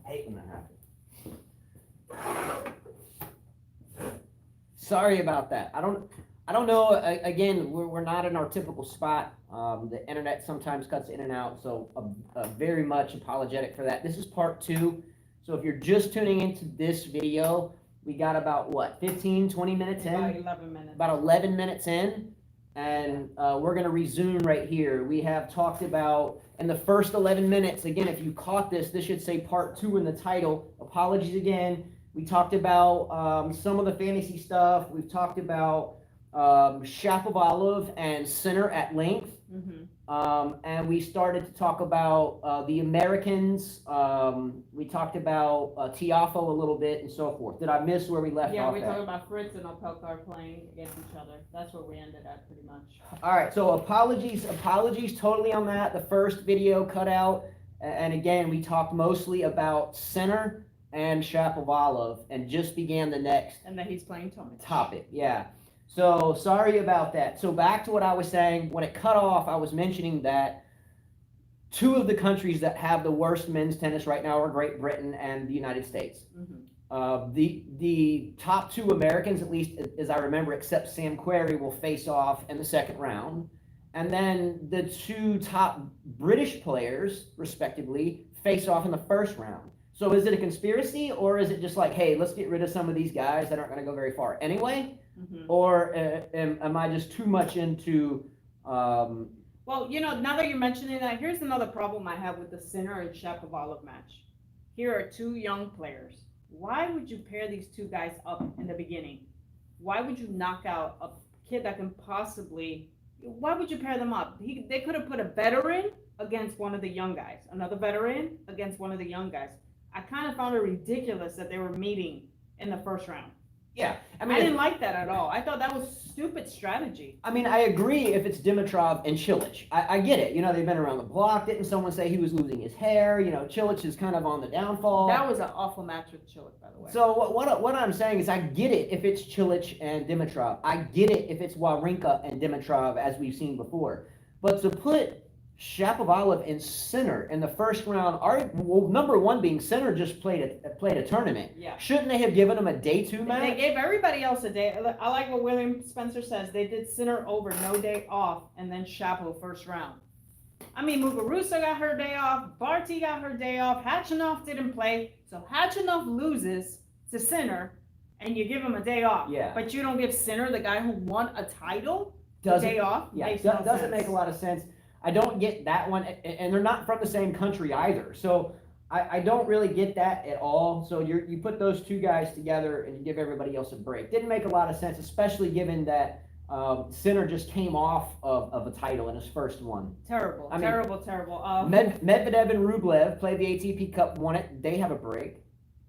hate when that happens. Sorry about that. I don't know. Again, we're not in our typical spot. The internet sometimes cuts in and out, so very much apologetic for that. This is part 2. So if you're just tuning into this video, we got about, what, 15, 20 minutes in? About 11 minutes. About 11 minutes in, and we're going to resume right here. We have talked about, in the first 11 minutes, again, if you caught this should say part 2 in the title. Apologies again. We talked about some of the fantasy stuff. We've talked about Shapovalov and center at length. And we started to talk about the Americans. We talked about Tiafo a little bit and so forth. Did I miss where we left off? Yeah, we talked about Fritz and Opelkar playing against each other. That's where we ended at pretty much. All right, so apologies totally on that. The first video cut out. And again, we talked mostly about center and Shapovalov and just began the next. And that he's playing Tomic. Topic, yeah. So sorry about that. So back to what I was saying. When it cut off, I was mentioning that 2 of the countries that have the worst men's tennis right now are Great Britain and the United States. The top 2 Americans, at least as I remember, except Sam Querrey, will face off in the second round. And then the 2 top British players, respectively, face off in the first round. So is it a conspiracy, or is it just like, hey, let's get rid of some of these guys that aren't going to go very far anyway? Or am I just too much into... Well, you know, now that you're mentioning that, here's another problem I have with the Sinner and Shapovalov match. Here are 2 young players. Why would you pair these 2 guys up in the beginning? Why would you knock out a kid that can possibly... Why would you pair them up? They could have put a veteran against one of the young guys. Another veteran against one of the young guys. I kind of found it ridiculous that they were meeting in the first round. Yeah, I didn't like that at all. I thought that was stupid strategy. I mean, I agree if it's Dimitrov and Cilic. I get it. You know, they've been around the block. Didn't someone say he was losing his hair? You know, Cilic is kind of on the downfall. That was an awful match with Cilic, by the way. So what I'm saying is I get it if it's Cilic and Dimitrov. I get it if it's Wawrinka and Dimitrov, as we've seen before. But to put Shapovalov in center in the first round, number one being center just played a tournament. Yeah. Shouldn't they have given him a day 2 match? They gave everybody else a day. I like what William Spencer says. They did center over, no day off, and then Shapo first round. I mean, Muguruza got her day off. Barty got her day off. Hachinov didn't play. So Hachinov loses to Sinner, and you give him a day off. Yeah. But you don't give Sinner, the guy who won a title, a day off? Yeah, no doesn't sense. make a lot of sense. I don't get that one, and they're not from the same country either. So I don't really get that at all. So you put those 2 guys together and you give everybody else a break. Didn't make a lot of sense, especially given that Sinner just came off of a title in his first one. Terrible. Terrible. Medvedev and Rublev played the ATP Cup, won it. They have a break.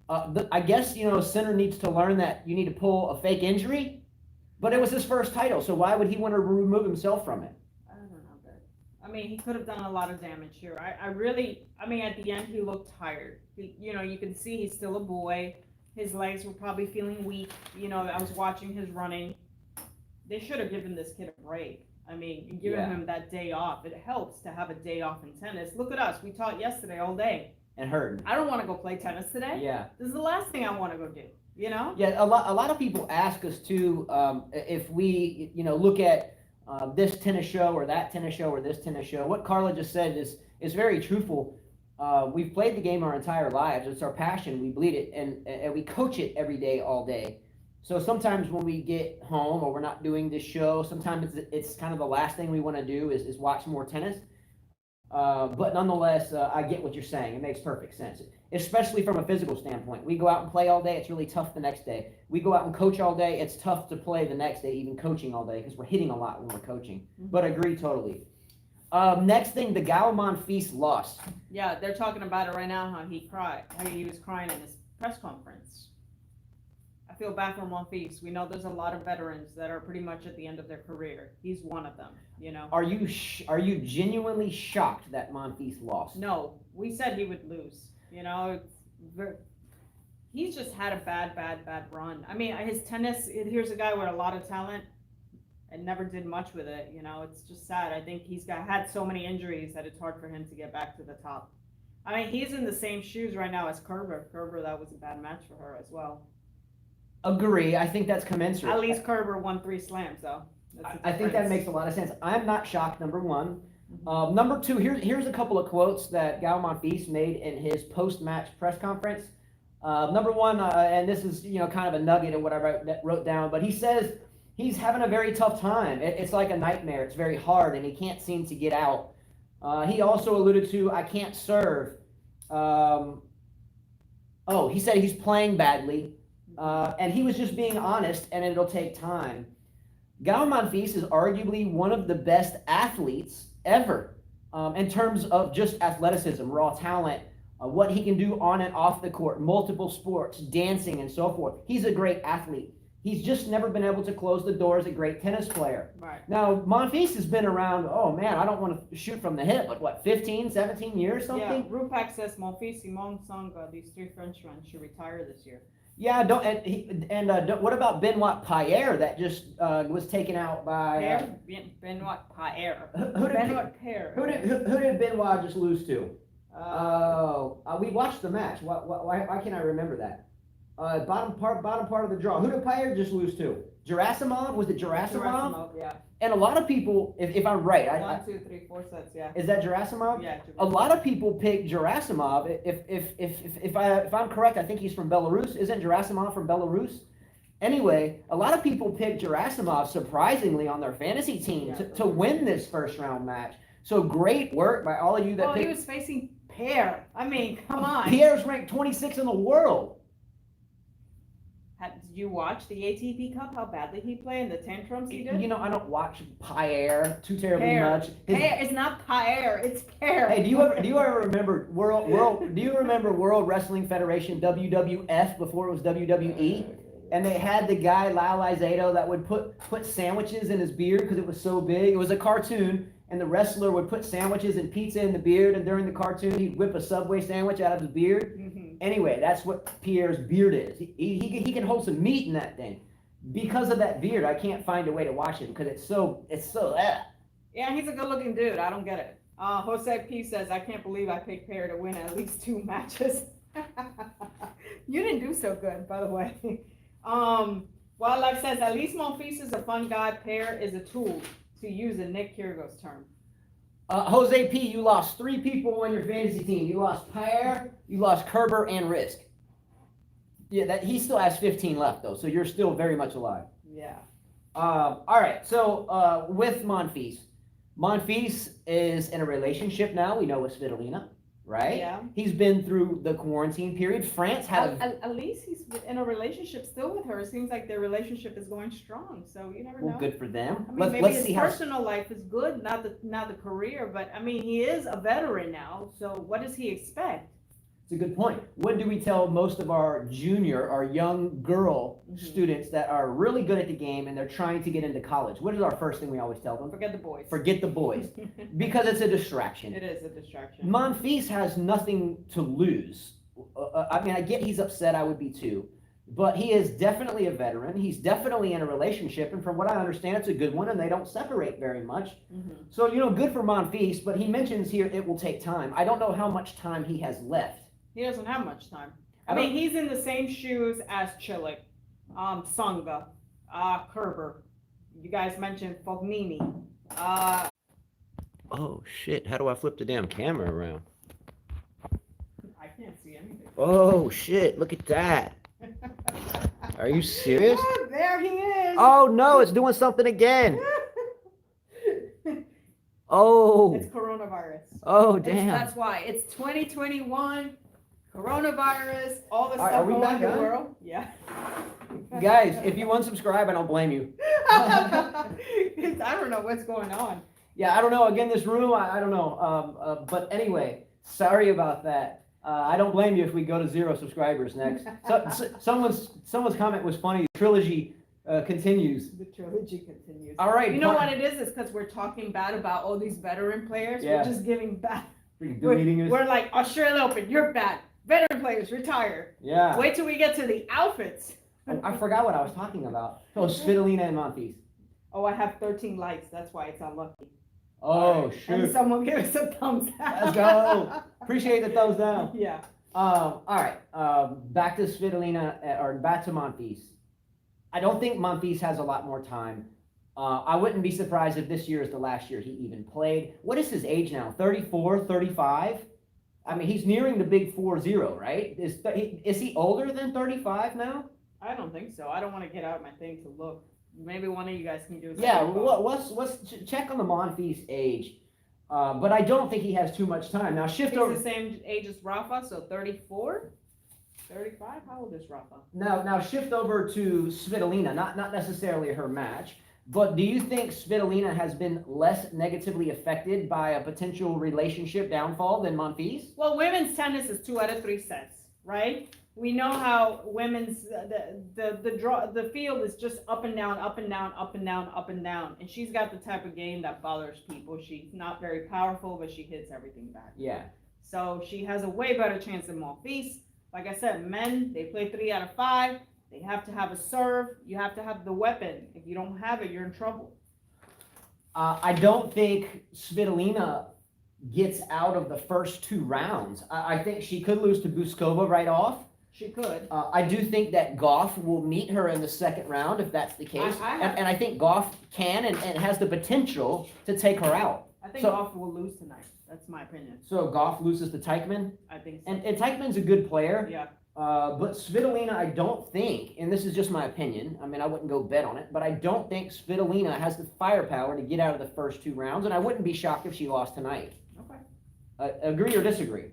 I guess, you know, Sinner needs to learn that you need to pull a fake injury, but it was his first title, so why would he want to remove himself from it? I mean, he could have done a lot of damage here. I mean, at the end, he looked tired. You know, you can see he's still a boy. His legs were probably feeling weak. You know, I was watching his running. They should have given this kid a break. I mean, giving him that day off. It helps to have a day off in tennis. Look at us. We taught yesterday all day. And hurt. I don't want to go play tennis today. Yeah. This is the last thing I want to go do, you know? Yeah, a lot of people ask us, too, if we, you know, look at this tennis show or that tennis show or this tennis show. What Carla just said is very truthful. We've played the game our entire lives. It's our passion. We bleed it, and we coach it every day, all day. So sometimes when we get home or we're not doing this show, sometimes it's kind of the last thing we want to do is watch more tennis. But nonetheless, I get what you're saying. It makes perfect sense, especially from a physical standpoint. We go out and play all day. It's really tough the next day. We go out and coach all day. It's tough to play the next day, even coaching all day, because we're hitting a lot when we're coaching. But agree totally. Next thing, the Gauman Feast lost. Yeah, they're talking about it right now, how he cried. How he was crying in his press conference. I feel bad for Monfils. We know there's a lot of veterans that are pretty much at the end of their career. He's one of them, you know. Are you genuinely shocked that Monfils lost? No, we said he would lose. You know, he's just had a bad run. I mean, his tennis, here's a guy with a lot of talent and never did much with it. You know, it's just sad. I think he's had so many injuries that it's hard for him to get back to the top. I mean, he's in the same shoes right now as Kerber. Kerber, that was a bad match for her as well. Agree. I think that's commensurate. At least Kerber won 3 slams, though. I think that makes a lot of sense. I'm not shocked, number one. Mm-hmm. Number two, here's a couple of quotes that Gael Monfils made in his post-match press conference. Number one, and this is kind of a nugget of what I wrote down, but he says he's having a very tough time. It's like a nightmare. It's very hard, and he can't seem to get out. He also alluded to, I can't serve. He said he's playing badly, and he was just being honest, and it'll take time. Gael Monfils is arguably one of the best athletes ever in terms of just athleticism, raw talent, what he can do on and off the court, multiple sports, dancing, and so forth. He's a great athlete. He's just never been able to close the door as a great tennis player. Right. Now, Monfils has been around, I don't want to shoot from the hip, but what, 15, 17 years, something? Yeah, Rupak says Monfils, Simon, Tsonga, these 3 Frenchmen should retire this year. Yeah, what about Benoit Paire that just was taken out by... Benoit Paire. Who did Benoit just lose to? We watched the match. Why can't I remember that? Bottom part of the draw. Who did Paire just lose to? Gerasimov? Was it Gerasimov? Gerasimov, yeah. And a lot of people, if I'm right, 1, 2, 3, 4 sets, yeah. Is that Gerasimov? Yeah. A lot of people pick Gerasimov. If I'm correct, I think he's from Belarus. Isn't Gerasimov from Belarus? Anyway, a lot of people pick Gerasimov surprisingly on their fantasy team to win this first round match. So great work by all of you that picked. He was facing Paire. I mean, come on. Pierre's ranked 26 in the world. Did you watch the ATP Cup, how badly he played and the tantrums he did? I don't watch Paire too terribly much. It's not Paire, it's Paire. Hey, do you ever remember World Wrestling Federation, WWF, before it was WWE? And they had the guy, Lyle Izato, that would put sandwiches in his beard because it was so big. It was a cartoon, and the wrestler would put sandwiches and pizza in the beard, and during the cartoon, he'd whip a Subway sandwich out of his beard. Mm-hmm. Anyway, that's what Pierre's beard is. He can hold some meat in that thing. Because of that beard, I can't find a way to watch him because it's so. Yeah, he's a good-looking dude. I don't get it. Jose P says, I can't believe I picked Pierre to win at least 2 matches. You didn't do so good, by the way. Wildlife says, at least Monfils is a fun guy. Pierre is a tool, to use a Nick Kyrgios term. Jose P, you lost 3 people on your fantasy team. You lost Pierre, you lost Kerber, and Risk. Yeah, he still has 15 left, though, so you're still very much alive. Yeah. All right, so with Monfils. Monfils is in a relationship now, we know, with Svitolina, right? Yeah. He's been through the quarantine period. France had At least he's in a relationship still with her. It seems like their relationship is going strong, so you never know. Well, good for them. I mean, maybe his personal life is good, not the career, but I mean, he is a veteran now, so what does he expect? It's a good point. What do we tell most of our young girl students that are really good at the game and they're trying to get into college? What is our first thing we always tell them? Forget the boys. Forget the boys. Because it's a distraction. It is a distraction. Monfils has nothing to lose. I mean, I get he's upset, I would be too. But he is definitely a veteran. He's definitely in a relationship. And from what I understand, it's a good one, and they don't separate very much. Mm-hmm. So, good for Monfils. But he mentions here it will take time. I don't know how much time he has left. He doesn't have much time. I mean, he's in the same shoes as Chilik, Tsonga, Kerber. You guys mentioned Fognini. Oh, shit. How do I flip the damn camera around? I can't see anything. Oh, shit. Look at that. Are you serious? Oh, there he is. Oh, no. It's doing something again. Oh. It's coronavirus. Oh, damn. That's why. It's 2021. Coronavirus, all the stuff going on in the world. Yeah. Guys, if you unsubscribe, I don't blame you. I don't know what's going on. Yeah, I don't know. Again, this room, I don't know. But anyway, sorry about that. I don't blame you if we go to 0 subscribers next. Someone's comment was funny. The trilogy continues. The trilogy continues. All right. You know what it is? It's because we're talking bad about all these veteran players. Yeah. We're just giving bad. We're like, Australian Open, you're bad. Veteran players, retire. Yeah. Wait till we get to the outfits. I forgot what I was talking about. Oh, Svitolina and Monfils. Oh, I have 13 likes. That's why it's unlucky. Oh, And shoot. someone give us a thumbs down. Let's go. Appreciate the thumbs down. Yeah. All right. Back to Svitolina, or back to Monfils. I don't think Monfils has a lot more time. I wouldn't be surprised if this year is the last year he even played. What is his age now? 34, 35? I mean, he's nearing the big 40, right? Is he older than 35 now? I don't think so. I don't want to get out my thing to look. Maybe one of you guys can do it. Yeah, what's check on the Monfils age. But I don't think he has too much time. Now shift He's over. the same age as Rafa, so 34? 35? How old is Rafa? Now shift over to Svitolina, not necessarily her match, but do you think Svitolina has been less negatively affected by a potential relationship downfall than Monfils? Well, women's tennis is 2 out of 3 sets, right? We know how women's the field is just up and down, up and down, up and down, up and down, and she's got the type of game that bothers people. She's not very powerful, but she hits everything back. Yeah. So she has a way better chance than Monfils. Like I said, men, they play 3 out of 5. They have to have a serve. You have to have the weapon. If you don't have it, you're in trouble. I don't think Svitolina gets out of the first 2 rounds. I think she could lose to Buskova right off. She could. I do think that Goff will meet her in the second round if that's the case. And I think Goff can and has the potential to take her out. I think Goff will lose tonight. That's my opinion. So Goff loses to Teichmann? I think so. And Teichmann's a good player. Yeah. But Svitolina, I don't think, and this is just my opinion, I mean, I wouldn't go bet on it, but I don't think Svitolina has the firepower to get out of the first 2 rounds, and I wouldn't be shocked if she lost tonight. Okay. Agree or disagree?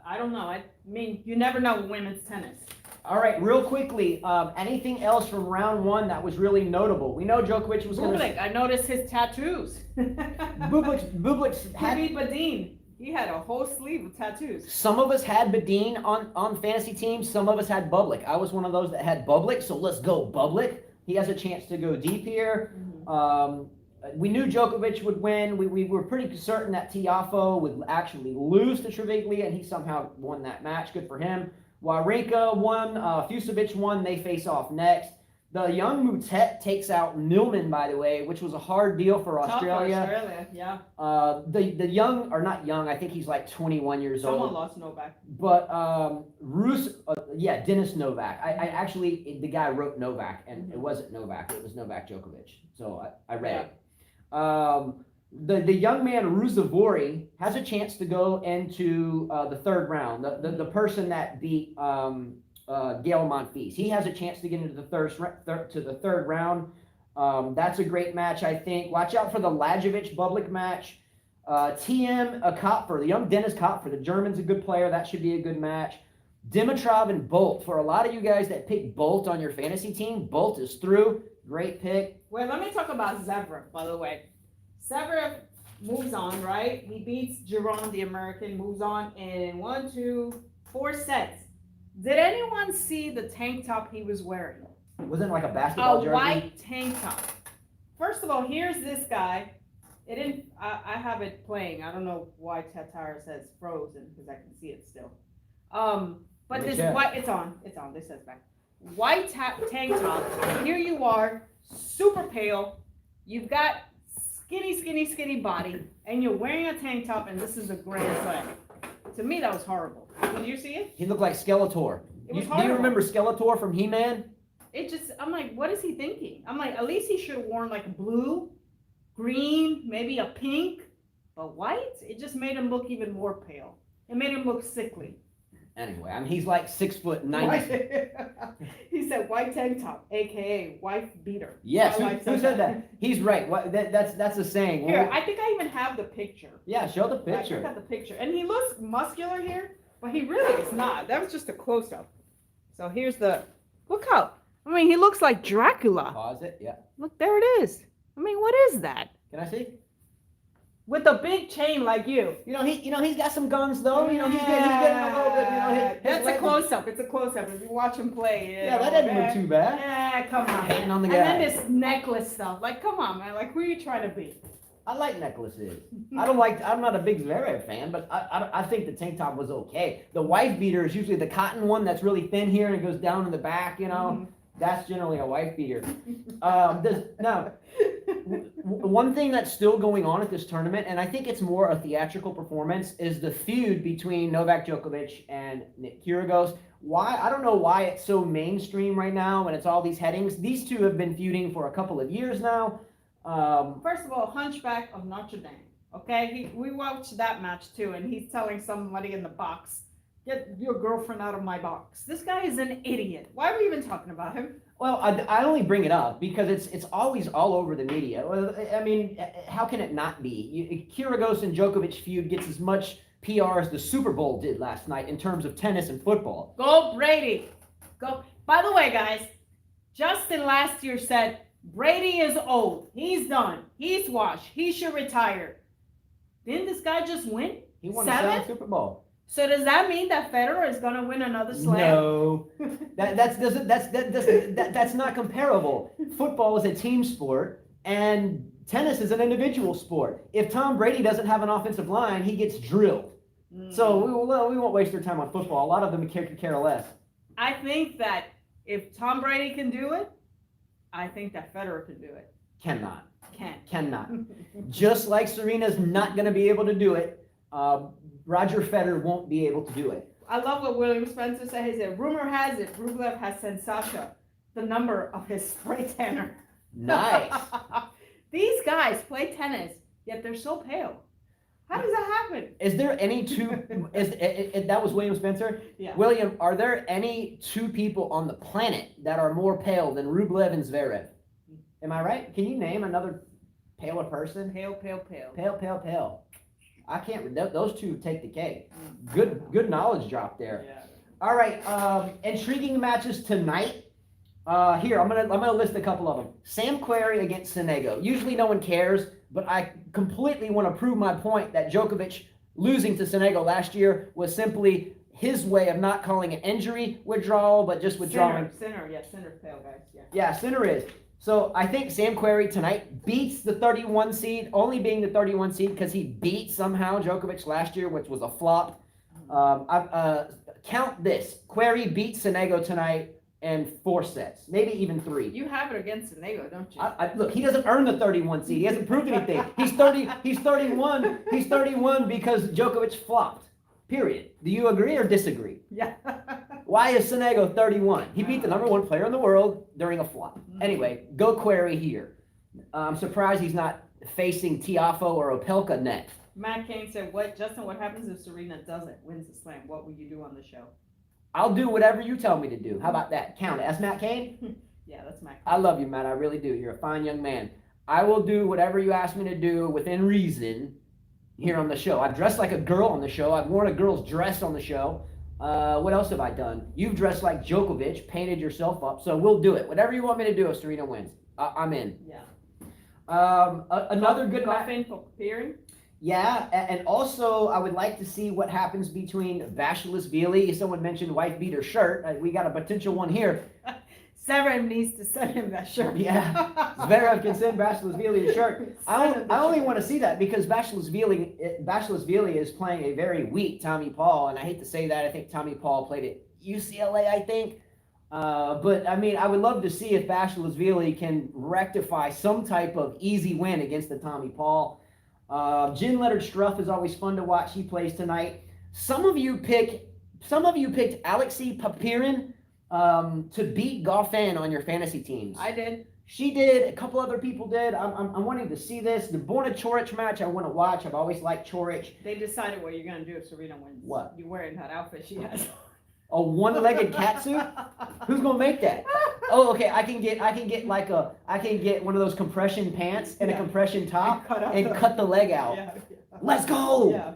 I don't know. I mean, you never know with women's tennis. All right, real quickly, anything else from round 1 that was really notable? We know Djokovic was going to... I noticed his tattoos. Bublik's had... Badin. He had a whole sleeve of tattoos. Some of us had Badin on fantasy teams. Some of us had Bublik. I was one of those that had Bublik, so let's go Bublik. He has a chance to go deep here. Mm-hmm. We knew Djokovic would win. We were pretty certain that Tiafoe would actually lose to Treviglia, and he somehow won that match. Good for him. Wawrinka won. Fusovic won. They face off next. The young Mutet takes out Millman, by the way, which was a hard deal for Australia. Tough for Australia, yeah. The young, or not young, I think he's like 21 years old. Someone lost Novak. But Dennis Novak. I actually, the guy wrote Novak, and it wasn't Novak. It was Novak Djokovic. So I read it. The young man Ruusuvuori has a chance to go into the 3rd round. The person that beat Gael Monfils. He has a chance to get into the third round. That's a great match, I think. Watch out for the Lajovic Bublik match. TM Kopfer, the young Dennis Kopfer. The German's a good player. That should be a good match. Dimitrov and Bolt. For a lot of you guys that pick Bolt on your fantasy team, Bolt is through. Great pick. Well, let me talk about Zverev, by the way. Zverev moves on, right? He beats Giron, the American, moves on in 1, 2, 4 sets. Did anyone see the tank top he was wearing? Wasn't it like a basketball jersey? A white tank top. First of all, here's this guy. It didn't. I have it playing. I don't know why Tatar says frozen because I can see it still. But this white. It's on. It's on. This says back. White tank top. Here you are, super pale. You've got skinny body, and you're wearing a tank top, and this is a grand slam. To me, that was horrible. Did you see it? He looked like Skeletor. Do you remember Skeletor from He-Man? I'm like, what is he thinking? I'm like, at least he should have worn like blue, green, maybe a pink, but white? It just made him look even more pale. It made him look sickly. Anyway, I mean, he's like 6'9". He said white tank top, aka wife beater. Yes, who said that? He's right. That's a saying. Here, I think I even have the picture. Yeah, show the picture. I got the picture, and he looks muscular here, but he really is not. That was just a close up. So here's the look how. I mean, he looks like Dracula. Pause it. Yeah. Look, there it is. I mean, what is that? Can I see? With a big chain like you. He's got some guns though. He's getting a little bit. That's a close up. It's a close up. If you watch him play. Yeah, that doesn't look too bad. Yeah, come on. Hating on the guy. And then this necklace stuff. Like, come on, man. Like, who are you trying to be? I like necklaces. I'm not a big Zverev fan, but I think the tank top was okay. The wife beater is usually the cotton one that's really thin here and it goes down in the back. That's generally a wife beater. One thing that's still going on at this tournament, and I think it's more a theatrical performance, is the feud between Novak Djokovic and Nick Kyrgios. Why? I don't know why it's so mainstream right now and it's all these headings. These two have been feuding for a couple of years now. First of all, Hunchback of Notre Dame. Okay, we watched that match too, and he's telling somebody in the box, "Get your girlfriend out of my box." This guy is an idiot. Why are we even talking about him? Well, I only bring it up because it's always all over the media. Well, I mean, how can it not be? Kyrgios and Djokovic feud gets as much PR as the Super Bowl did last night in terms of tennis and football. Go Brady. Go. By the way, guys, Justin last year said Brady is old. He's done. He's washed. He should retire. Didn't this guy just win? He won 7? the Super Bowl. So does that mean that Federer is gonna win another slam? No, that's not comparable. Football is a team sport, and tennis is an individual sport. If Tom Brady doesn't have an offensive line, he gets drilled. So we won't waste our time on football. A lot of them could care less. I think that if Tom Brady can do it, I think that Federer can do it. Cannot. Can't. Cannot. Just like Serena's not going to be able to do it, Roger Federer won't be able to do it. I love what William Spencer said. He said, rumor has it Rublev has sent Sasha the number of his spray tanner. Nice. These guys play tennis, yet they're so pale. How does that happen? Is there any two, that was William Spencer? Yeah. William, are there any two people on the planet that are more pale than Rublev and Zverev? Am I right? Can you name another paler person? Pale, pale, pale. Pale, pale, pale. I can't, those two take the cake. Good knowledge drop there. Yeah. All right, intriguing matches tonight. Here, I'm gonna list a couple of them. Sam Querrey against Sonego. Usually no one cares, but I completely want to prove my point that Djokovic losing to Sonego last year was simply his way of not calling an injury withdrawal, but just withdrawing. Sinner's pale, guys. Yeah, Sinner is. So I think Sam Querrey tonight beats the 31 seed, only being the 31 seed because he beat somehow Djokovic last year, which was a flop. Count this. Querrey beats Sonego tonight in 4 sets, maybe even 3. You have it against Sonego, don't you? Look, he doesn't earn the 31 seed. He hasn't proved anything. He's 31. He's 31 because Djokovic flopped. Period. Do you agree or disagree? Yeah. Why is Sonego 31? He beat the number 1 player in the world during a flop. Anyway, go Querrey here. I'm surprised he's not facing Tiafoe or Opelka next. Matt Kane said, Justin, what happens if Serena doesn't wins the slam? What will you do on the show? I'll do whatever you tell me to do. How about that? Count it. That's Matt Kane? Yeah, that's Matt Kane. I love you, Matt. I really do. You're a fine young man. I will do whatever you ask me to do within reason here on the show. I've dressed like a girl on the show. I've worn a girl's dress on the show. What else have I done? You've dressed like Djokovic, painted yourself up. So we'll do it. Whatever you want me to do if Serena wins. I'm in. Yeah. Another good match. for preparing. Yeah, and also I would like to see what happens between Basilashvili. Someone mentioned wife beater shirt. We got a potential one here. Zverev needs to send him that shirt. Yeah, Zverev can send Basilashvili a shirt. I only want to see that because Basilashvili is playing a very weak Tommy Paul, and I hate to say that. I think Tommy Paul played at UCLA, I think. But I mean, I would love to see if Basilashvili can rectify some type of easy win against the Tommy Paul. Jen Leonard Struff is always fun to watch. He plays tonight. Some of you picked Alexei Papirin to beat Goffin on your fantasy teams. I did. She did. A couple other people did. I'm wanting to see this. The Borna Coric match I want to watch. I've always liked Coric. They decided what you're gonna do if Serena wins. What? You're wearing that outfit she has. A one-legged catsuit? Who's gonna make that? Oh, okay. I can get one of those compression pants and a compression top and cut the leg out. Yeah. Let's go. Yeah.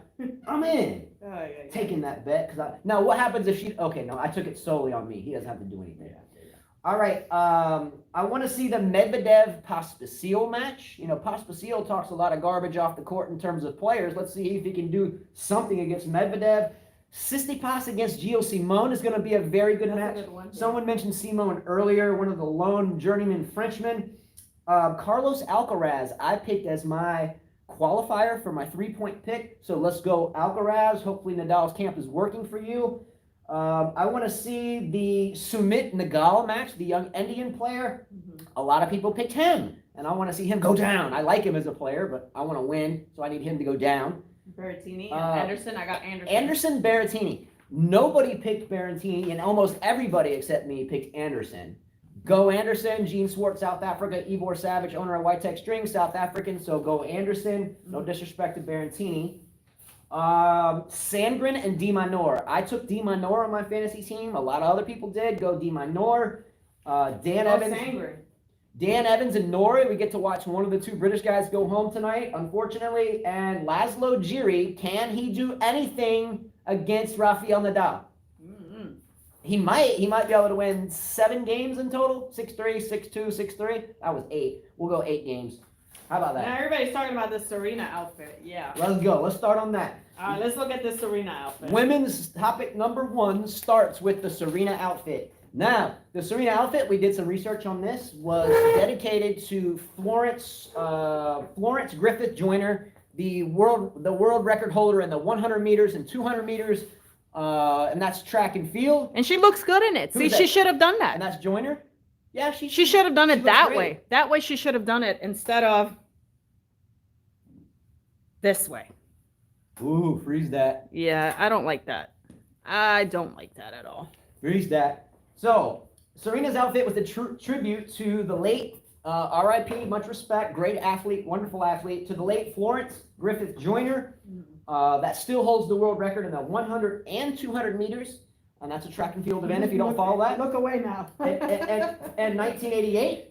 I'm in. Yeah. Taking that bet now what happens if she? Okay, no, I took it solely on me. He doesn't have to do anything. Yeah. All right. I want to see the Medvedev Pospisil match. You know, Pospisil talks a lot of garbage off the court in terms of players. Let's see if he can do something against Medvedev. Tsitsipas against Gio Simon is going to be a very good match. A good one, yeah. Someone mentioned Simon earlier, one of the lone journeyman Frenchmen. Carlos Alcaraz, I picked as my qualifier for my 3-point pick. So let's go Alcaraz. Hopefully Nadal's camp is working for you. I want to see the Sumit Nagal match, the young Indian player. Mm-hmm. A lot of people picked him. and I want to see him go down. I like him as a player, but I want to win, so I need him to go down. Berrettini and Anderson. I got Anderson. Anderson, Berrettini. Nobody picked Berrettini, and almost everybody except me picked Anderson. Go Anderson. Gene Swart, South Africa. Ivor Savage, owner of White Tech Strings, South African. So go Anderson. No disrespect to Berrettini. Sandgren and D Minor. I took D Minor on my fantasy team. A lot of other people did. Go D Minor. Dan Evans. Sandgren. Dan Evans and Norrie. We get to watch one of the two British guys go home tonight, unfortunately. And Laszlo Giri. Can he do anything against Rafael Nadal? Mm-hmm. He might be able to win 7 games in total. 6-3, 6-2, 6-3. That was 8. We'll go 8 games. How about that? Now everybody's talking about the Serena outfit. Yeah. Let's go. Let's start on that. All right, let's look at the Serena outfit. Women's topic number 1 starts with the Serena outfit. Now, the Serena outfit, we did some research on this, was dedicated to Florence Griffith Joyner, the world record holder in the 100 meters and 200 meters, and that's track and field. And she looks good in it. See, she should have done that. And that's Joyner? Yeah, she should have done it that great. way. That way she should have done it instead of this way. Ooh, freeze that. Yeah, I don't like that. I don't like that at all. Freeze that. So, Serena's outfit was a tribute to the late, RIP, much respect, great athlete, wonderful athlete, to the late Florence Griffith Joyner. That still holds the world record in the 100 and 200 meters. And that's a track and field event if you don't follow that. Look away now. And 1988.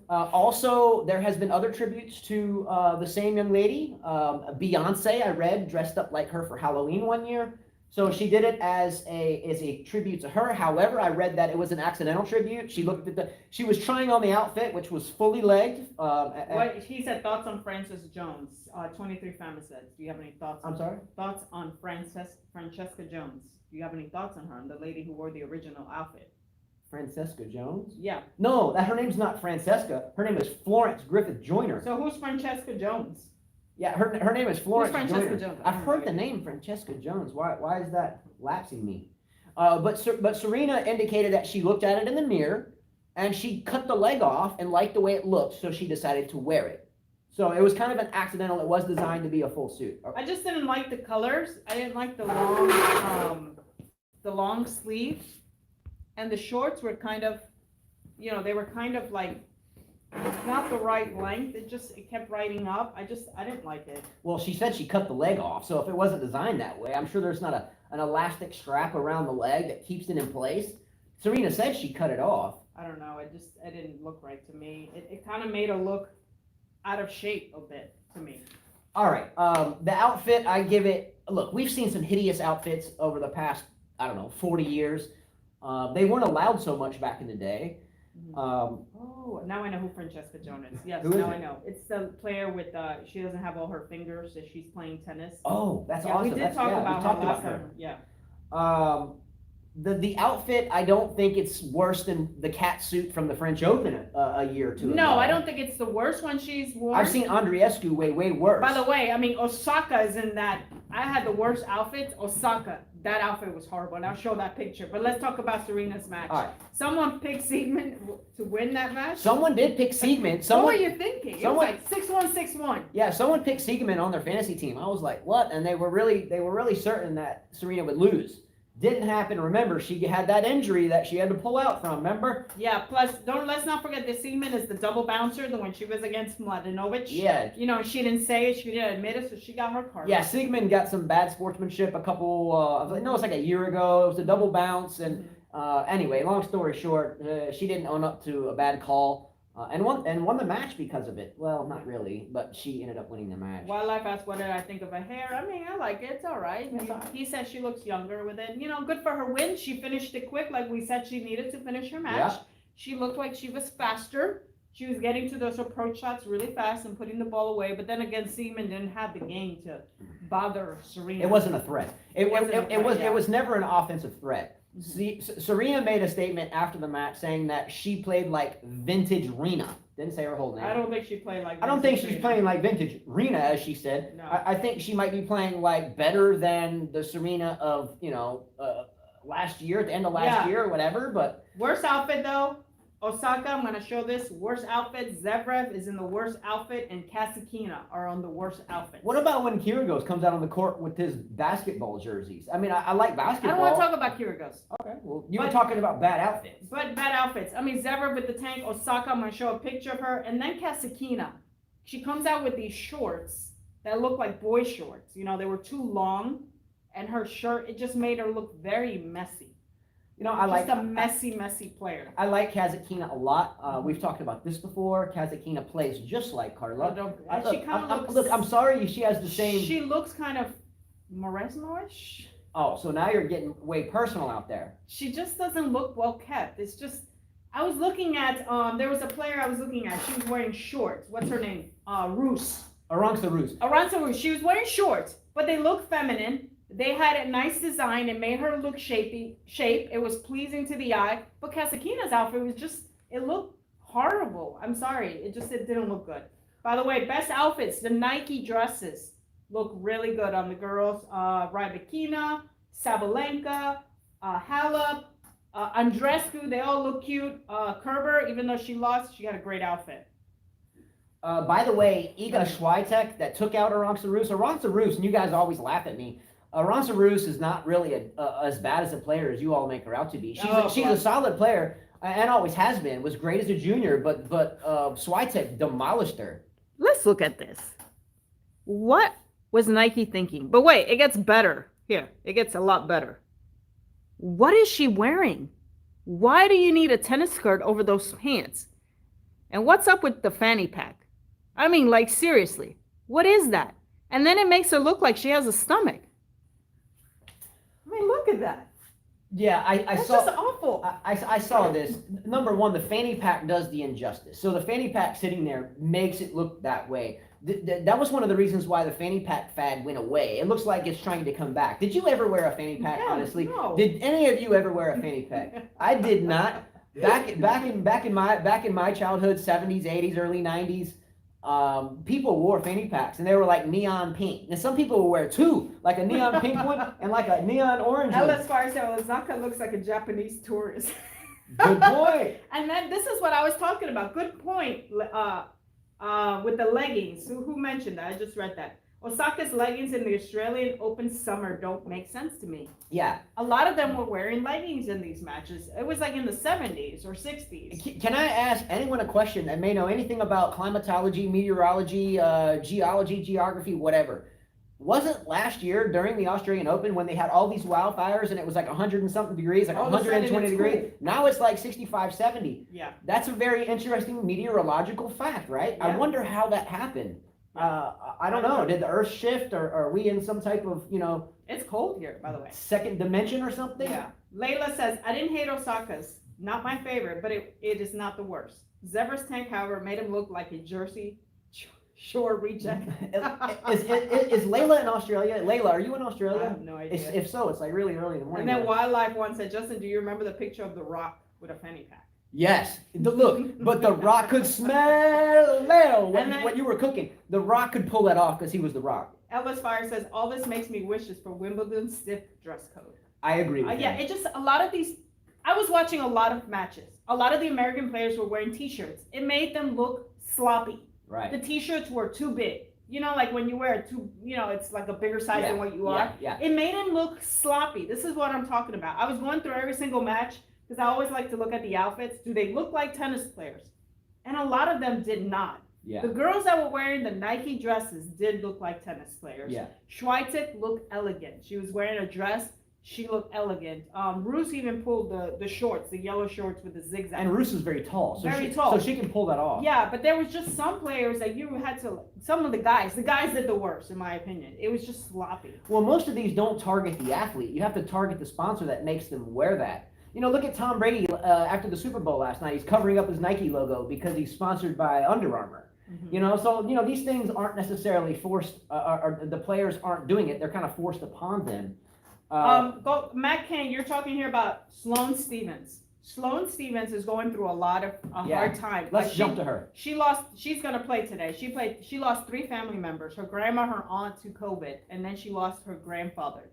Also, there has been other tributes to the same young lady. Beyonce, I read, dressed up like her for Halloween one year. So she did it as a tribute to her. However, I read that it was an accidental tribute. She was trying on the outfit, which was fully legged. What he said, thoughts on Frances Jones, 23 Femicides. Do you have any thoughts? I'm sorry? Thoughts on Francesca Jones. Do you have any thoughts on her? The lady who wore the original outfit. Francesca Jones? Yeah. No, her name's not Francesca. Her name is Florence Griffith Joyner. So who's Francesca Jones? Yeah, her name is Florence Francesca Joyner. Jones? I've heard the name Francesca Jones. Why is that lapsing me? But Serena indicated that she looked at it in the mirror and she cut the leg off and liked the way it looked, so she decided to wear it. So it was kind of an accidental. It was designed to be a full suit. I just didn't like the colors. I didn't like the long sleeve, and the shorts were kind of, they were kind of like not the right length. It kept riding up. I didn't like it. Well, she said she cut the leg off, so if it wasn't designed that way, I'm sure there's not an elastic strap around the leg that keeps it in place. Serena said she cut it off. I don't know. It didn't look right to me. It kind of made her look out of shape a bit to me. All right. The outfit, I give it. Look, we've seen some hideous outfits over the past, 40 years. They weren't allowed so much back in the day. Now I know who Francesca Jones is. Yes, Who is now it? I know. It's the player with she doesn't have all her fingers, so she's playing tennis. Oh, that's Yeah, awesome. we did talk about we talked her last about her. time. Yeah. The outfit, I don't think it's worse than the cat suit from the French Open a year or two ago. No, I don't think it's the worst one she's worn. I've seen Andreescu way worse. By the way, I mean, Osaka is in that. I had the worst outfits. Osaka, that outfit was horrible. And I'll show that picture. But let's talk about Serena's match. All right. Someone picked Siegman to win that match. Someone did pick Siegman. What were you thinking? It was like 6-1, 6-1. Yeah, someone picked Siegman on their fantasy team. I was like, what? And they were really certain that Serena would lose. Didn't happen. Remember, she had that injury that she had to pull out from. Remember? Yeah. Plus, let's not forget that Siegman is the double bouncer. The one she was against Mladenovic. Yeah. She didn't say it. She didn't admit it, so she got her card. Yeah, Siegman got some bad sportsmanship a couple. It's like a year ago. It was a double bounce, and anyway, long story short, she didn't own up to a bad call. And won the match because of it. Well, not really, but she ended up winning the match. Wildlife asked, what did I think of her hair? I mean, I like it. It's all right. He said she looks younger with it. Good for her win. She finished it quick, like we said she needed to finish her match. Yeah. She looked like she was faster. She was getting to those approach shots really fast and putting the ball away. But then again, Seaman didn't have the game to bother Serena. It wasn't a threat. It was never an offensive threat. Mm-hmm. Serena made a statement after the match saying that she played like vintage Rena. Didn't say her whole name. I don't think she played like. I don't think she's playing like vintage Rena, as she said. No. I think she might be playing like better than the Serena of last year, at the end of last year or whatever. But worst outfit though, Osaka, I'm gonna show this worst outfit. Zverev is in the worst outfit, and Kasatkina are on the worst outfit. What about when Kyrgios comes out on the court with his basketball jerseys? I mean, I like I basketball. don't want to talk about Kyrgios. Okay, well, you were talking about bad outfits. But bad outfits. I mean, Zverev with the tank. Osaka, I'm gonna show a picture of her, and then Kasatkina. She comes out with these shorts that look like boy shorts. You know, they were too long, and her shirt, it just made her look very messy. You know, I like a messy player. I like Kasatkina a lot. We've talked about this before. Kasatkina plays just like Carla. She kind of looks. Look, I'm sorry, she has the same. She looks kind of Mauresmo-ish. Oh, so now you're getting way personal out there. She just doesn't look well kept. It's just. I was looking at. There was a player I was looking at. She was wearing shorts. What's her name? Roos. Arantxa Rus. Arantxa Rus. She was wearing shorts, but they look feminine. They had a nice design. It made her look shape. It was pleasing to the eye. But Kasatkina's outfit was just, it looked horrible. I'm sorry. It didn't look good. By the way, best outfits. The Nike dresses look really good on the girls. Rybakina, Sabalenka, Halep, Andreescu. They all look cute. Kerber, even though she lost, she got a great outfit. By the way, Iga Swiatek that took out Arantxa Rus, and you guys always laugh at me. Arantxa Rus is not really as bad as a player as you all make her out to be. She's a solid player and always has been. Was great as a junior, but Swiatek demolished her. Let's look at this. What was Nike thinking? But wait, it gets better. Here, it gets a lot better. What is she wearing? Why do you need a tennis skirt over those pants? And what's up with the fanny pack? I mean, like, seriously, what is that? And then it makes her look like she has a stomach. I mean, look at that. Yeah, That's just awful. I saw this. Number one, the fanny pack does the injustice. So the fanny pack sitting there makes it look that way. That was one of the reasons why the fanny pack fad went away. It looks like it's trying to come back. Did you ever wear a fanny pack, honestly? No. Did any of you ever wear a fanny pack? I did not. Back in my childhood, 70s, 80s, early 90s, people wore fanny packs and they were like neon pink. And some people would wear two, like a neon pink one and like a neon orange one. As far as Ozaka looks like a Japanese tourist. Good point. And then this is what I was talking about. Good point. With the leggings. Who mentioned that? I just read that. Osaka's leggings in the Australian Open summer don't make sense to me. Yeah. A lot of them were wearing leggings in these matches. It was like in the 70s or 60s. Can I ask anyone a question that may know anything about climatology, meteorology, geology, geography, whatever? Wasn't last year during the Australian Open when they had all these wildfires and it was like 100 and something degrees, like 120 degrees? Cool. Now it's like 65, 70. Yeah. That's a very interesting meteorological fact, right? Yeah. I wonder how that happened. I don't know. Did the Earth shift, or are we in some type of, It's cold here, by the way. Second dimension or something? Yeah. Layla says, I didn't hate Osaka's. Not my favorite, but it is not the worst. Zever's tank, however, made him look like a Jersey Shore reject. is Layla in Australia? Layla, are you in Australia? I have no idea. If so, it's like really early in the morning. And then Wildlife One said, Justin, do you remember the picture of The Rock with a fanny pack? Yes. Look, but The Rock could smell what you were cooking. The Rock could pull that off because he was The Rock. Elvis Fire says, all this makes me wish is for Wimbledon's stiff dress code. I agree with yeah, it just, a lot of these, I was watching a lot of matches. A lot of the American players were wearing t-shirts. It made them look sloppy. Right. The t-shirts were too big. Like when you wear it it's like a bigger size than what you are. Yeah. It made them look sloppy. This is what I'm talking about. I was going through every single match because I always like to look at the outfits. Do they look like tennis players? And a lot of them did not. Yeah. The girls that were wearing the Nike dresses did look like tennis players. Yeah. Swiatek looked elegant. She was wearing a dress. She looked elegant. Rus even pulled the shorts, the yellow shorts with the zigzag. And Rus is very tall. Very tall. So she can pull that off. Yeah, but there was just some players that you had to, some of the guys did the worst, in my opinion. It was just sloppy. Well, most of these don't target the athlete. You have to target the sponsor that makes them wear that. Look at Tom Brady after the Super Bowl last night. He's covering up his Nike logo because he's sponsored by Under Armour. Mm-hmm. So these things aren't necessarily forced, or the players aren't doing it. They're kind of forced upon them. Matt Kane, you're talking here about Sloane Stevens. Sloane Stevens is going through a lot of hard time. Let's jump to her. She's gonna play today. She lost 3 family members, her grandma, her aunt to COVID, and then she lost her grandfather.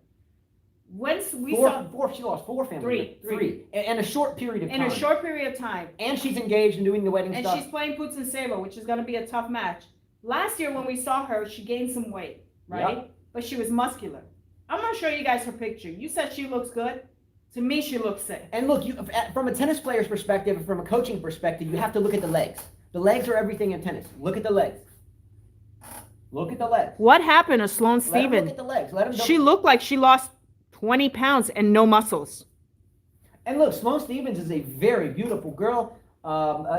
Once we Four, saw four, she lost four family. Three. In a short period of time. in a short period of time, And she's engaged and doing the wedding and stuff. she's playing Poots and Sabo, which is going to be a tough match. Last year when we saw her, she gained some weight, right? Yep. But she was muscular. I'm going to show you guys her picture. You said she looks good. To me, she looks sick. And look, from a tennis player's perspective, from a coaching perspective, you have to look at the legs. The legs are everything in tennis. Look at the legs. Look at the legs. What happened to Sloane Let him Stephens? look at the legs. Let him. She looked like she lost 20 pounds and no muscles. And look, Sloane Stephens is a very beautiful girl.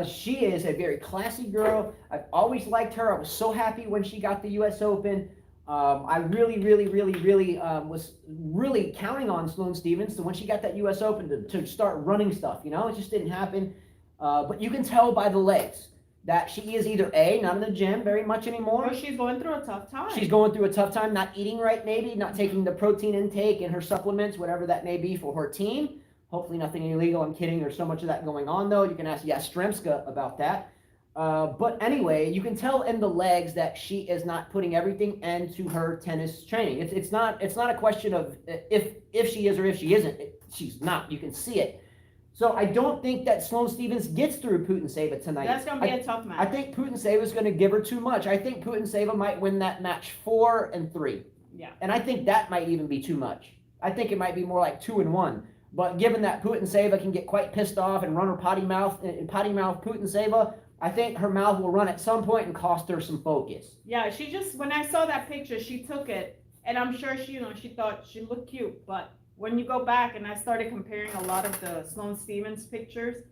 She is a very classy girl. I've always liked her. I was so happy when she got the U.S. Open. I really was really counting on Sloane Stephens. So when she got that U.S. Open to start running stuff, you know, it just didn't happen. But you can tell by the legs that she is either A, not in the gym very much anymore. Or she's going through a tough time. She's going through a tough time, not eating right maybe, not taking the protein intake and her supplements, whatever that may be for her team. Hopefully nothing illegal. I'm kidding. There's so much of that going on, though. You can ask Yastremska about that. But anyway, you can tell in the legs that she is not putting everything into her tennis training. It's not a question of if she is or if she isn't. She's not. You can see it. So I don't think that Sloane Stephens gets through Putintseva tonight. That's going to be a tough match. I think Putintseva is going to give her too much. I think Putintseva might win that match 4-3. Yeah. And I think that might even be too much. I think it might be more like 2-1. But given that Putintseva can get quite pissed off and run her potty mouth Putintseva, I think her mouth will run at some point and cost her some focus. Yeah, she just, when I saw that picture, she took it, and I'm sure she thought she looked cute, but when you go back and I started comparing a lot of the Sloane Stephens pictures,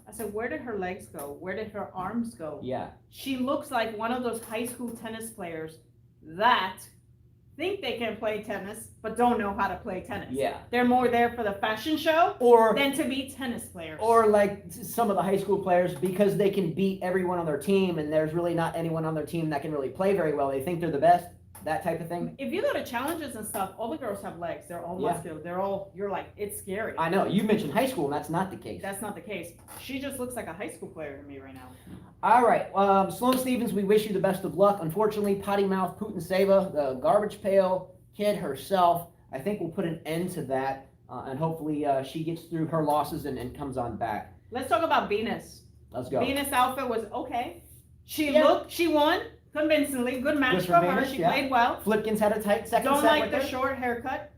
I said, where did her legs go? Where did her arms go? Yeah. She looks like one of those high school tennis players that think they can play tennis, but don't know how to play tennis. Yeah. They're more there for the fashion show than to be tennis players. Or like some of the high school players, because they can beat everyone on their team and there's really not anyone on their team that can really play very well. They think they're the best. That type of thing. If you go to challenges and stuff, all the girls have legs. They're all muscular. They're all, you're like, it's scary. I know. You mentioned high school, and that's not the case. That's not the case. She just looks like a high school player to me right now. All right. Sloane Stephens, we wish you the best of luck. Unfortunately, potty mouth Putintseva, the garbage pail kid herself, I think we'll put an end to that. And hopefully she gets through her losses and comes on back. Let's talk about Venus. Let's go. Venus' outfit was okay. She won. Convincingly, good match for her. She played well. Flipkins had a tight second Don't set like with the her. short haircut,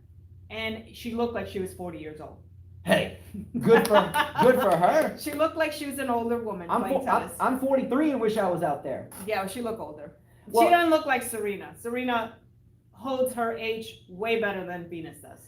and she looked like she was 40 years old. Hey, good for her. She looked like she was an older woman playing tennis. I'm 43 and wish I was out there. Yeah, she looked older. Well, she doesn't look like Serena. Serena holds her age way better than Venus does.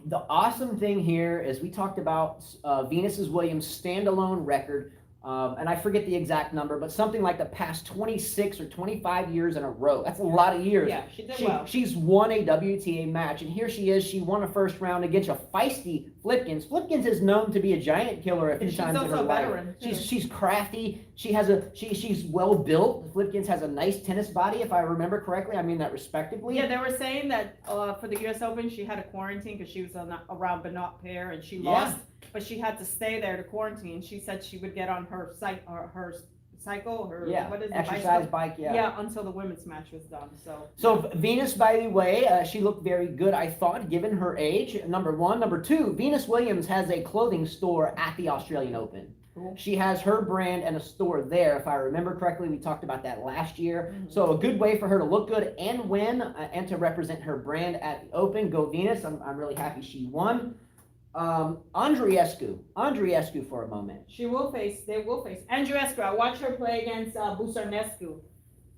The awesome thing here is we talked about Venus Williams' standalone record. And I forget the exact number, but something like the past 26 or 25 years in a row. That's a lot of years. Yeah, she did well. She's won a WTA match, and here she is. She won a first round against a feisty Flipkins. Flipkins is known to be a giant killer a few times in her life. She's crafty. She's well built. Flipkins has a nice tennis body, if I remember correctly. I mean that respectively. Yeah, they were saying that for the U.S. Open, she had a quarantine because she was around Benoit Paire, and she lost. But she had to stay there to quarantine. She said she would get on her cycle, what is it, exercise bike, until the women's match was done. So Venus, by the way, she looked very good, I thought, given her age. Number one. Number two, Venus Williams has a clothing store at the Australian Open. Cool. She has her brand and a store there, if I remember correctly. We talked about that last year. Mm-hmm. So a good way for her to look good and win and to represent her brand at the Open. Go Venus. I'm really happy she won. Andreescu for a moment. They will face Andreescu. I watched her play against Busarnescu.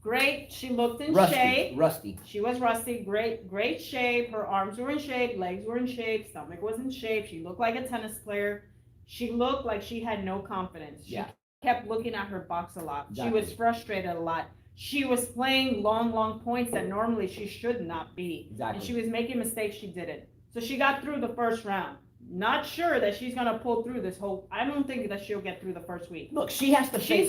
Great. She looked in shape. Rusty. She was rusty. Great shape. Her arms were in shape. Legs were in shape. Stomach was in shape. She looked like a tennis player. She looked like she had no confidence. She kept looking at her box a lot. Exactly. She was frustrated a lot. She was playing long points that normally she should not be. Exactly. And she was making mistakes she didn't. So she got through the first round. Not sure that she's gonna pull through this whole. I don't think that she'll get through the first week. Look, she's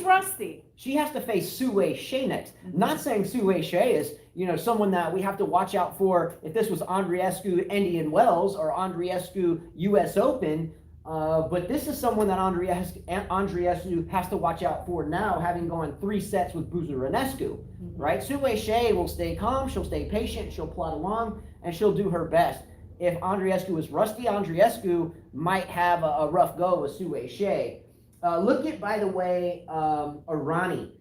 rusty. She has to face Sue Shea next. Mm-hmm. Not saying Sue Shea is, someone that we have to watch out for. If this was Andreescu, Indian Wells, or Andreescu, U.S. Open, but this is someone that Andreescu has to watch out for now, having gone 3 sets with Busarnescu, right? Sue Shea will stay calm. She'll stay patient. She'll plod along, and she'll do her best. if Andreescu was rusty, Andreescu might have a rough go with Sue Shea. Look at, by the way, Arani.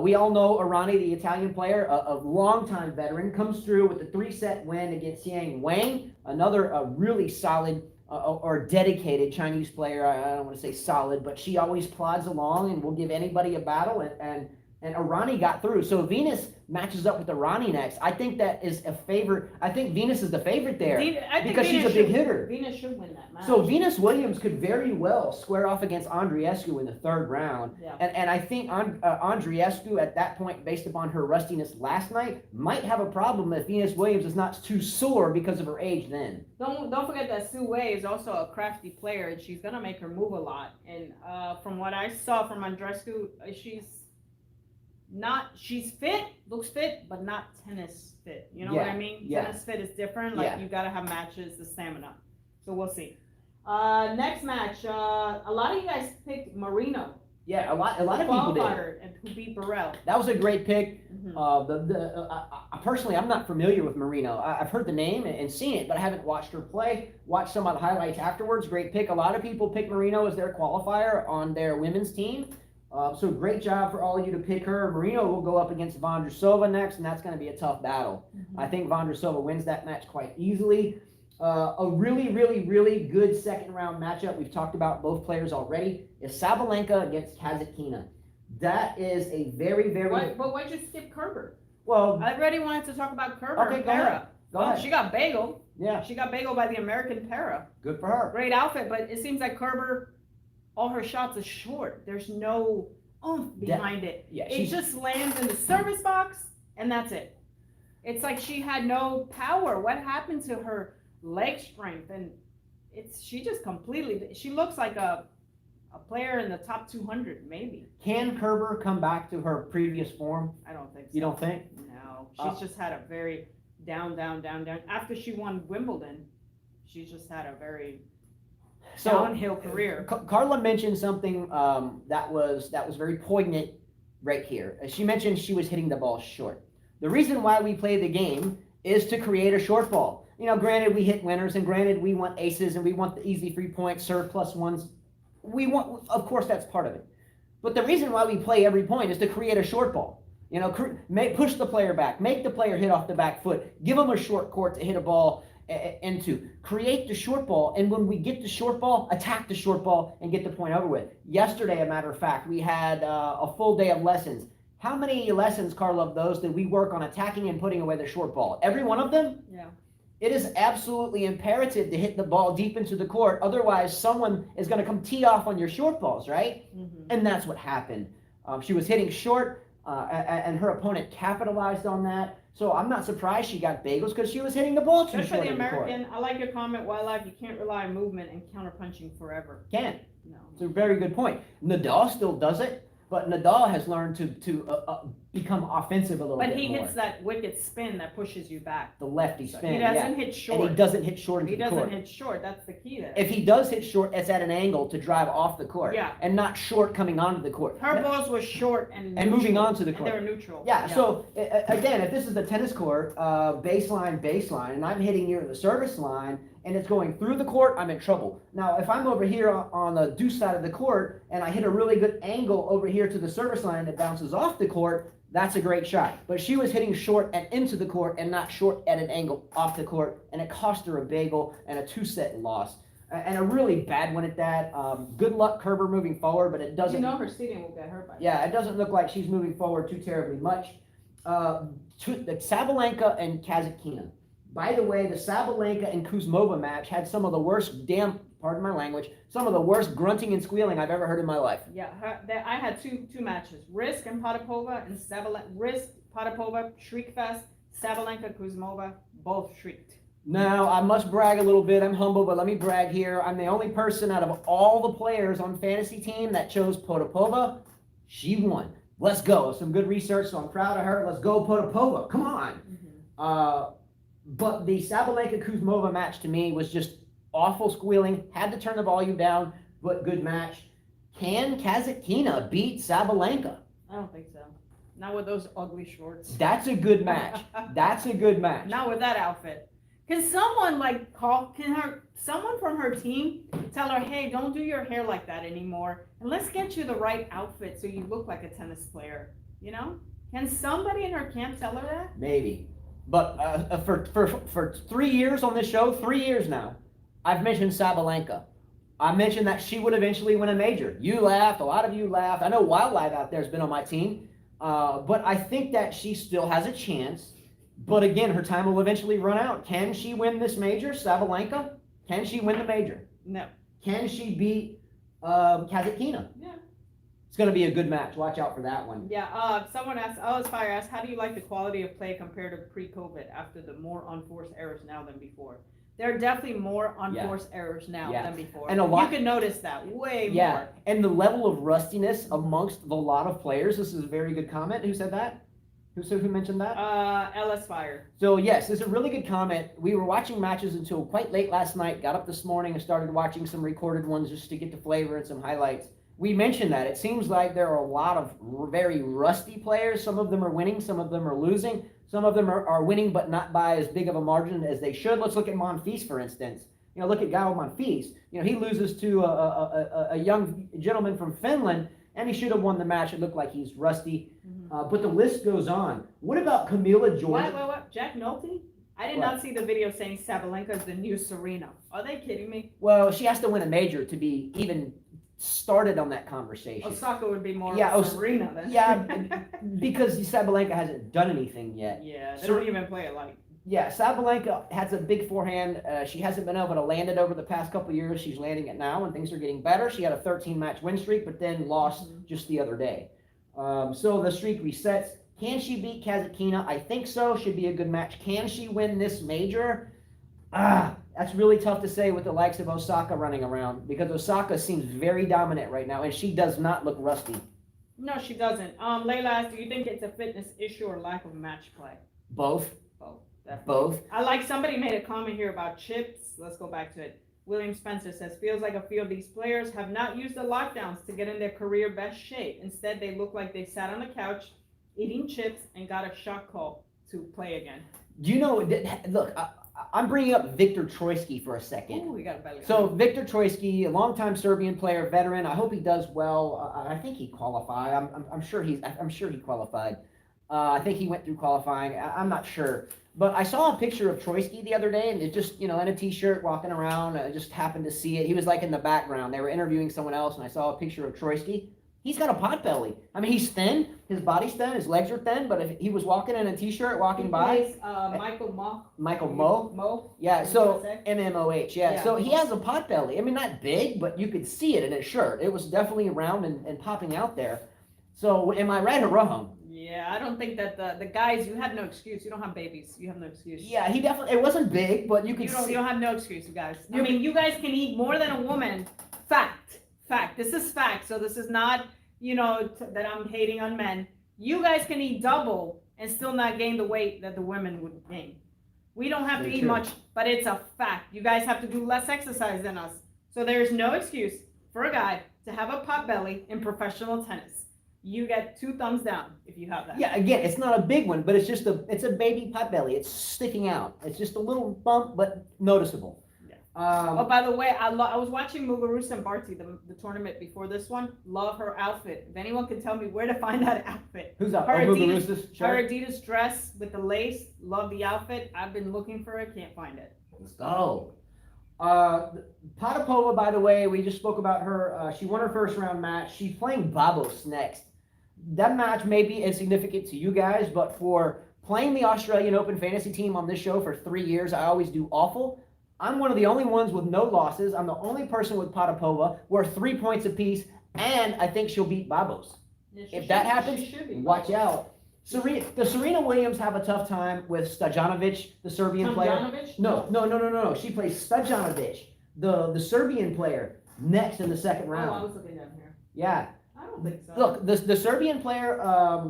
We all know Arani, the Italian player, a longtime veteran, comes through with a 3-set win against Yang Wang, another really solid or dedicated Chinese player. I don't want to say solid, but she always plods along and will give anybody a battle, and Arani got through. So Venus matches up with Arani next. I think that is a favor. I think Venus is the favorite there because she's a big hitter. Venus should win that match. So Venus Williams could very well square off against Andreescu in the third round. Yeah. And I think Andreescu at that point, based upon her rustiness last night, might have a problem if Venus Williams is not too sore because of her age then. Don't forget that Sue Wei is also a crafty player, and she's gonna make her move a lot. And from what I saw from Andreescu, she's fit, looks fit, but not tennis fit. You know what I mean? Yeah. Tennis fit is different. Like you gotta have matches, the stamina. So we'll see. Next match, a lot of you guys picked Marino. Yeah, a lot of people did. And who beat Burrell. That was a great pick. Mm-hmm. Personally, I'm not familiar with Marino. I've heard the name and seen it, but I haven't watched her play. Watched some of the highlights afterwards. Great pick. A lot of people pick Marino as their qualifier on their women's team. So great job for all of you to pick her. Marino will go up against Vondrousova next, and that's going to be a tough battle. Mm-hmm. I think Vondrousova wins that match quite easily. A really, really, really good second round matchup. We've talked about both players already. Is Sabalenka against Kasatkina. That is a very, very. But why'd you skip Kerber? Well, I already wanted to talk about Kerber. Okay, go ahead. Go ahead. She got bagel. Yeah. She got bagel by the American Para. Good for her. Great outfit, but it seems like Kerber, all her shots are short. There's no oomph behind it. Yeah, it just lands in the service box, and that's it. It's like she had no power. What happened to her leg strength? And she just completely. She looks like a player in the top 200, maybe. Can Kerber come back to her previous form? I don't think so. You don't think? No. She's just had a very down. After she won Wimbledon, she's just had a very downhill career. Carla mentioned something that was very poignant right here. She mentioned she was hitting the ball short. The reason why we play the game is to create a short ball. You know, granted we hit winners, and granted we want aces, and we want the easy 3 points, serve +1s. We want, of course, that's part of it. But the reason why we play every point is to create a short ball. You know, push the player back, make the player hit off the back foot, give them a short court to hit a ball into, create the short ball, and when we get the short ball, attack the short ball and get the point over with. Yesterday, a matter of fact, we had a full day of lessons. How many lessons, Carla, of those did we work on attacking and putting away the short ball? Every one of them? Yeah. It is absolutely imperative to hit the ball deep into the court. Otherwise, someone is going to come tee off on your short balls, right? Mm-hmm. And that's what happened. She was hitting short, and her opponent capitalized on that. So I'm not surprised she got bagels because she was hitting the ball too Just for short the in the court. American, I like your comment, Wildlife. You can't rely on movement and counterpunching forever. Can't. No. It's a very good point. Nadal still does it, but Nadal has learned to become offensive a little bit more. But he hits that wicked spin that pushes you back. The lefty spin. He doesn't hit short. And he doesn't hit short into He the court. doesn't hit short. That's the key there. If he does hit short, it's at an angle to drive off the court. Yeah. And not short coming onto the court. Her balls were short and moving on to the court. And they were neutral. Yeah, so again, if this is the tennis court, baseline, and I'm hitting near the service line, and it's going through the court, I'm in trouble. Now, if I'm over here on the deuce side of the court, and I hit a really good angle over here to the service line that bounces off the court, that's a great shot. But she was hitting short and into the court and not short at an angle off the court, and it cost her a bagel and a 2-set loss. And a really bad one at that. Good luck, Kerber, moving forward, but it doesn't. You know her seating will get hurt by Yeah, it doesn't look like she's moving forward too terribly much. The Sabalenka and Kasatkina. By the way, the Sabalenka and Kuzmova match had some of the worst, pardon my language, some of the worst grunting and squealing I've ever heard in my life. Yeah, I had two matches. Risk and Potapova and Risk, Potapova, Shriek Fest. Sabalenka, Kuzmova, both shrieked. Now, I must brag a little bit. I'm humble, but let me brag here. I'm the only person out of all the players on fantasy team that chose Potapova. She won. Let's go. Some good research, so I'm proud of her. Let's go, Potapova. Come on. Mm-hmm. But the Sabalenka-Kuzmova match to me was just awful squealing. Had to turn the volume down, but good match. Can Kasatkina beat Sabalenka? I don't think so. Not with those ugly shorts. That's a good match. That's a good match. Not with that outfit. Can someone someone from her team tell her, hey, don't do your hair like that anymore, and let's get you the right outfit so you look like a tennis player, you know? Can somebody in her camp tell her that? Maybe. But for 3 years on this show, 3 years now, I've mentioned Sabalenka. I mentioned that she would eventually win a major. You laughed, a lot of you laughed. I know Wildlife out there has been on my team. But I think that she still has a chance. But again, her time will eventually run out. Can she win this major, Sabalenka? Can she win the major? No. Can she beat Kazatkina? Yeah. It's going to be a good match. Watch out for that one. Yeah. Someone asked, Fire asked, how do you like the quality of play compared to pre-COVID after the more unforced errors now than before? There are definitely more unforced errors now than before. And you can notice that way more. And the level of rustiness amongst the lot of players. This is a very good comment. Who said that? Who mentioned that? LS Fire. So yes, it's a really good comment. We were watching matches until quite late last night. Got up this morning and started watching some recorded ones just to get the flavor and some highlights. We mentioned that it seems like there are a lot of very rusty players. Some of them are winning, some of them are losing. Some of them are winning, but not by as big of a margin as they should. Let's look at Monfils, for instance. You know, look at Gael Monfils. You know, he loses to a young gentleman from Finland, and he should have won the match. It looked like he's rusty. But the list goes on. What about Camila Jordan? What? Jack Nolte? I did not see the video saying Sabalenka is the new Serena. Are they kidding me? Well, she has to win a major to be even started on that conversation. Osaka would be more Serena then. Yeah, because Sabalenka hasn't done anything yet. Yeah, they don't even play it like. Yeah, Sabalenka has a big forehand. She hasn't been able to land it over the past couple of years. She's landing it now, and things are getting better. She had a 13-match win streak, but then lost just the other day. So the streak resets. Can she beat Kazatkina? I think so. Should be a good match. Can she win this major? That's really tough to say with the likes of Osaka running around, because Osaka seems very dominant right now, and she does not look rusty. No, she doesn't. Layla asked, do you think it's a fitness issue or lack of match play? Both. Definitely. Both. I like somebody made a comment here about chips. Let's go back to it. William Spencer says, feels like a few of these players have not used the lockdowns to get in their career best shape. Instead, they look like they sat on the couch eating chips and got a shot call to play again. Do you know, look, I'm bringing up Victor Troisky for a second. Ooh, we got a belly. So Victor Troisky, a longtime Serbian player, veteran. I hope he does well. I think he qualified. I'm sure he qualified. I think he went through qualifying. I'm not sure. But I saw a picture of Troisky the other day, and it just, in a t-shirt walking around. I just happened to see it. He was like in the background. They were interviewing someone else, and I saw a picture of Troisky. He's got a pot belly. I mean, he's thin. His body's thin. His legs are thin. But if he was walking in a t-shirt, walking by. Michael Mo. Michael Mo. Mo. Yeah. So MMOH. Yeah. So he Mo. has a pot belly. I mean, not big, but you could see it in his shirt. It was definitely round and popping out there. So am I right or wrong? Yeah, I don't think that the guys, you have no excuse. You don't have babies. You have no excuse. Yeah, he definitely, it wasn't big, but you could see. You don't have no excuse, you guys. I mean, you guys can eat more than a woman. Fact. This is fact. So this is not, that I'm hating on men. You guys can eat double and still not gain the weight that the women would gain. We don't have to eat much, but it's a fact. You guys have to do less exercise than us. So there's no excuse for a guy to have a pot belly in professional tennis. You get 2 thumbs down if you have that. Yeah, again, it's not a big one, but it's a baby pot belly. It's sticking out. It's just a little bump, but noticeable. Yeah. By the way, I was watching Muguruza and Barty, the tournament before this one. Love her outfit. If anyone can tell me where to find that outfit. Who's that? Her Adidas dress with the lace. Love the outfit. I've been looking for it. Can't find it. Let's go. Potapova, by the way, we just spoke about her. She won her first round match. She's playing Babos next. That match may be insignificant to you guys, but for playing the Australian Open fantasy team on this show for 3 years, I always do awful. I'm one of the only ones with no losses. I'm the only person with Potapova. We're 3 points apiece, and I think she'll beat Babos. Yeah, if that happens, watch out. The Serena Williams have a tough time with Stojanovic, the Serbian player. No. She plays Stojanovic, the Serbian player, next in the second round. Oh, I was looking down here. Yeah. I don't think so. Look, the Serbian player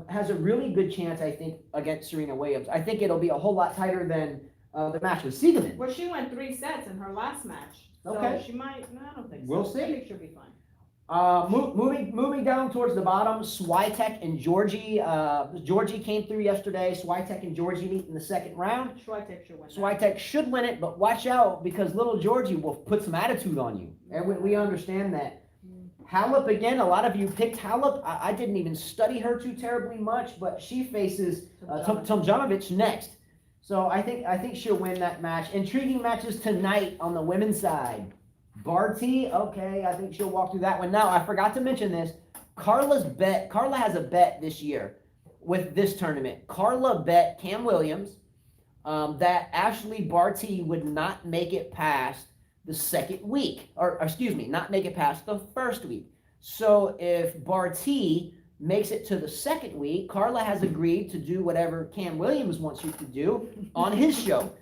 has a really good chance, I think, against Serena Williams. I think it'll be a whole lot tighter than the match with Siegemund. Well, she went 3 sets in her last match. So okay. She might. No, I don't think so. We'll see. I think she'll be fine. Moving down towards the bottom, Swiatek and Georgie. Georgie came through yesterday. Swiatek and Georgie meet in the second round. Swiatek should win. Swiatek should win it, but watch out because little Georgie will put some attitude on you. And we understand that. Halep again. A lot of you picked Halep. I didn't even study her too terribly much, but she faces Tomljanovic next. So I think she'll win that match. Intriguing matches tonight on the women's side. Barty, okay, I think she'll walk through that one. Now, I forgot to mention this. Carla has a bet this year with this tournament. Carla bet Cam Williams that Ashley Barty would not make it past the second week. Or excuse me, not make it past the first week. So if Barty makes it to the second week, Carla has agreed to do whatever Cam Williams wants you to do on his show.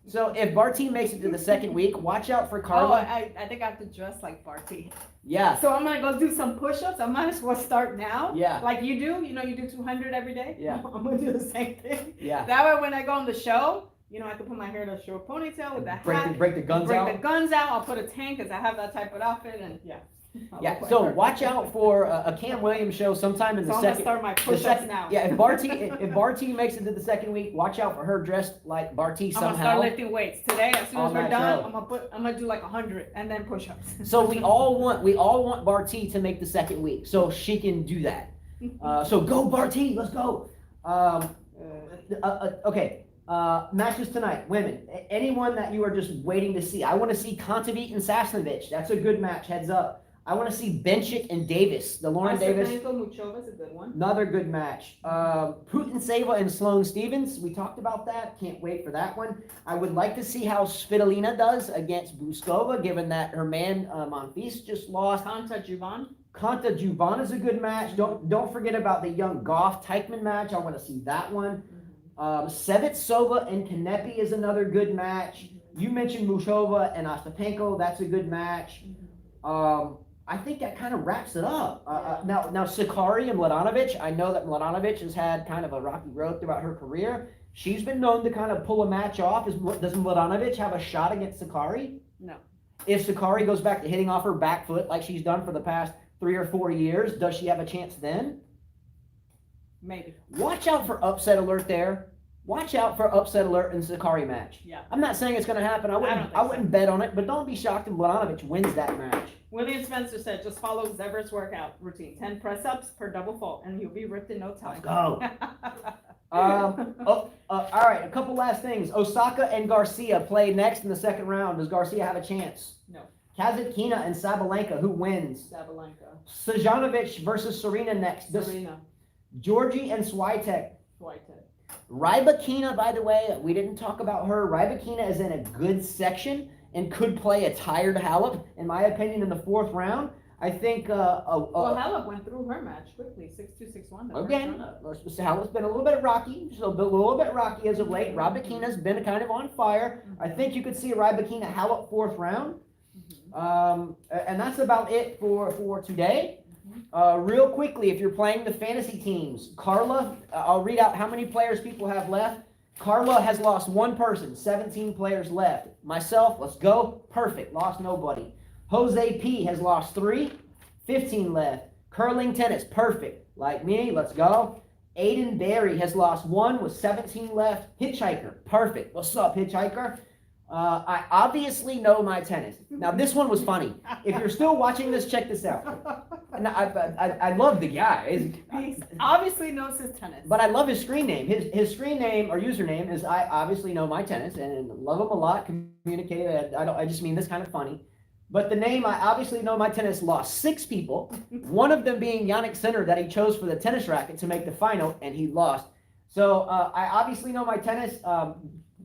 So if Barty makes it to the second week, watch out for Carla. I think I have to dress like Barty. Yeah. So I'm gonna go do some push-ups. I might as well start now. Yeah. Like you do. You know, you do 200 every day. Yeah. I'm gonna do the same thing. Yeah. That way, when I go on the show, you know, I can put my hair in a short ponytail with the hat. Break the guns out. Break the guns out. I'll put a tank because I have that type of outfit, and yeah. Yeah, so watch out for a Cam Williams show sometime in the So I'm second. gonna start my push-ups now. Yeah, if Barty makes it to the second week, watch out for her dressed like Barty somehow. I'm gonna start lifting weights today. As soon as on we're that done, show. I'm gonna do like 100 and then push-ups. So we all want Barty to make the second week, so she can do that. So go Barty, let's go. Okay. Matches tonight, women. Anyone that you are just waiting to see. I want to see Kontaveit and Sasnovich. That's a good match. Heads up. I want to see Benchik and Davis. The Lauren Davis. Muchova's a good one. Another good match. Putin-Seva and Sloane Stevens. We talked about that. Can't wait for that one. I would like to see how Svitolina does against Buskova, given that her man Monfils just lost. Konta Juvan is a good match. Don't forget about the young Goff-Teichmann match. I want to see that one. Sevitsova and Kanepi is another good match. You mentioned Mushova and Ostapenko. That's a good match. I think that kind of wraps it up. Now Sakari and Mladenovic. I know that Mladenovic has had kind of a rocky road throughout her career. She's been known to kind of pull a match off. Does Mladenovic have a shot against Sakari? No. If Sakari goes back to hitting off her back foot like she's done for the past 3 or 4 years, does she have a chance then? Maybe. Watch out for upset alert there. Watch out for upset alert in the Sakari match. Yeah. I'm not saying it's going to happen. I wouldn't bet on it, but don't be shocked if Mladenovic wins that match. William Spencer said, just follow Zever's workout routine. 10 press-ups per double fault, and you'll be ripped in no time. Let's go. All right, a couple last things. Osaka and Garcia play next in the second round. Does Garcia have a chance? No. Kazatkina and Sabalenka, who wins? Sabalenka. Stojanovic versus Serena next. Serena. Georgie and Swiatek. Swiatek. Rybakina, by the way, we didn't talk about her. Rybakina is in a good section and could play a tired Halep, in my opinion, in the fourth round. I think. Well, Halep went through her match quickly, 6-2, 6-1. Again, Halep's been a little bit rocky, a little bit rocky as of late. Rybakina's been kind of on fire. I think you could see a Rybakina Halep fourth round. And that's about it for today. Real quickly, if you're playing the fantasy teams, Carla, I'll read out how many players people have left. Carla has lost one person, 17 players left. Myself, let's go. Perfect, lost nobody. Jose P has lost 3, 15 left. Curling tennis, perfect. Like me, let's go. Aiden Berry has lost 1 with 17 left. Hitchhiker, perfect. What's up, Hitchhiker? I obviously know my tennis. Now, this one was funny. If you're still watching this, check this out. And I love the guy. He obviously knows his tennis. But I love his screen name. His screen name or username is I obviously know my tennis and love him a lot. Communicated. I just mean this kind of funny. But the name I obviously know my tennis lost 6 people. One of them being Yannick Sinner that he chose for the tennis racket to make the final, and he lost. So I obviously know my tennis.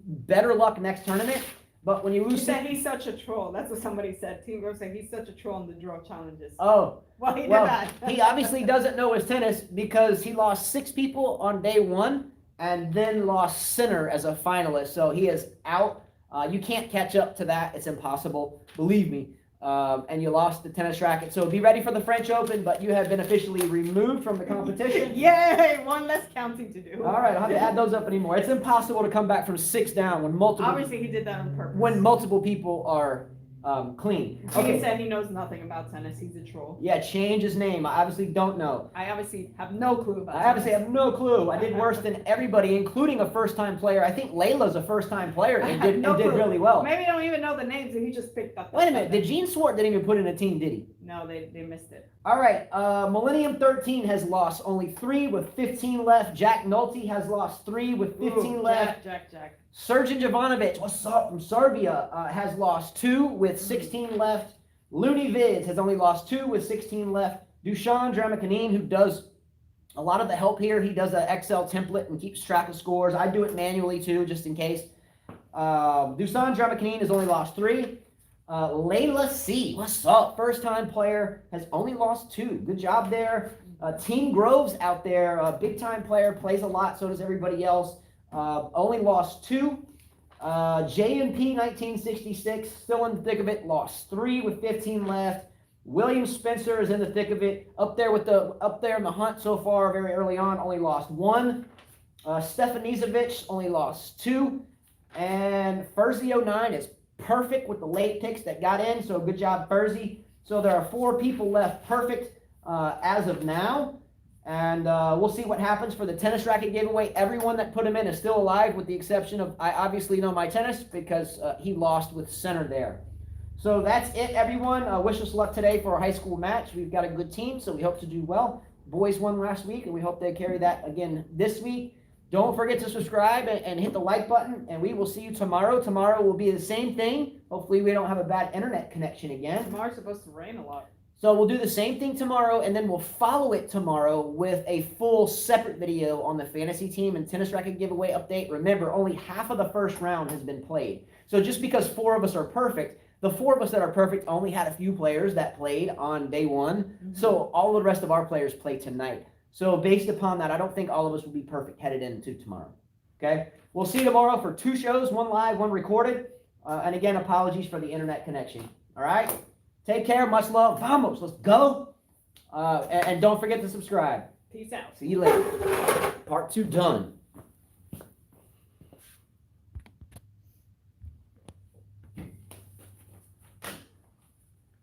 Better luck next tournament. But when you lose, he said he's such a troll. That's what somebody said. Team Girl said he's such a troll in the draw challenges. Oh, well, he did that. He obviously doesn't know his tennis because he lost 6 people on day 1 and then lost Sinner as a finalist. So he is out. You can't catch up to that. It's impossible. Believe me. And you lost the tennis racket. So be ready for the French Open, but you have been officially removed from the competition. Yay! One less counting to do. All right, I don't have to add those up anymore. It's impossible to come back from 6 down when multiple. Obviously, he did that on purpose. When multiple people are clean. He said he knows nothing about tennis. He's a troll. Yeah, change his name. I obviously don't know. I obviously have no clue about I obviously have no clue. I did worse than everybody, including a first-time player. I think Layla's a first-time player and did really well. Maybe I don't even know the names and he just picked up. Wait a minute. Did Gene Swart didn't even put in a team, did he? No, they missed it. All right. Millennium 13 has lost only 3 with 15 left. Jack Nolte has lost 3 with 15 left. Jack. Sergeant Jovanovic, what's up, from Serbia, has lost 2 with 16 left. Looney Vids has only lost 2 with 16 left. Dusan Dramakanin, who does a lot of the help here, he does an Excel template and keeps track of scores. I do it manually too, just in case. Dusan Dramakanin has only lost 3. Layla C, what's up? First-time player, has only lost 2. Good job there. Team Groves out there, a big-time player, plays a lot, so does everybody else. Only lost 2. JMP 1966, still in the thick of it, lost 3 with 15 left. William Spencer is in the thick of it, up there in the hunt so far, very early on, only lost 1. Stefanizovic only lost 2. And Furzy09 is perfect with the late picks that got in, so good job, Furzy. So there are 4 people left perfect as of now. And we'll see what happens for the tennis racket giveaway. Everyone that put him in is still alive, with the exception of, I obviously know my tennis because he lost with center there. So that's it, everyone. Wish us luck today for our high school match. We've got a good team, so we hope to do well. Boys won last week, and we hope they carry that again this week. Don't forget to subscribe and hit the like button, and we will see you tomorrow. Tomorrow will be the same thing. Hopefully we don't have a bad internet connection again. Tomorrow's supposed to rain a lot. So we'll do the same thing tomorrow, and then we'll follow it tomorrow with a full separate video on the fantasy team and tennis racket giveaway update. Remember, only half of the first round has been played. So just because 4 of us are perfect, the 4 of us that are perfect only had a few players that played on day 1. Mm-hmm. So all the rest of our players play tonight. So based upon that, I don't think all of us will be perfect headed into tomorrow. Okay? We'll see you tomorrow for 2 shows, 1 live, 1 recorded. And again, apologies for the internet connection. All right? Take care. Much love. Vamos. Let's go. And don't forget to subscribe. Peace out. See you later. Part 2 done.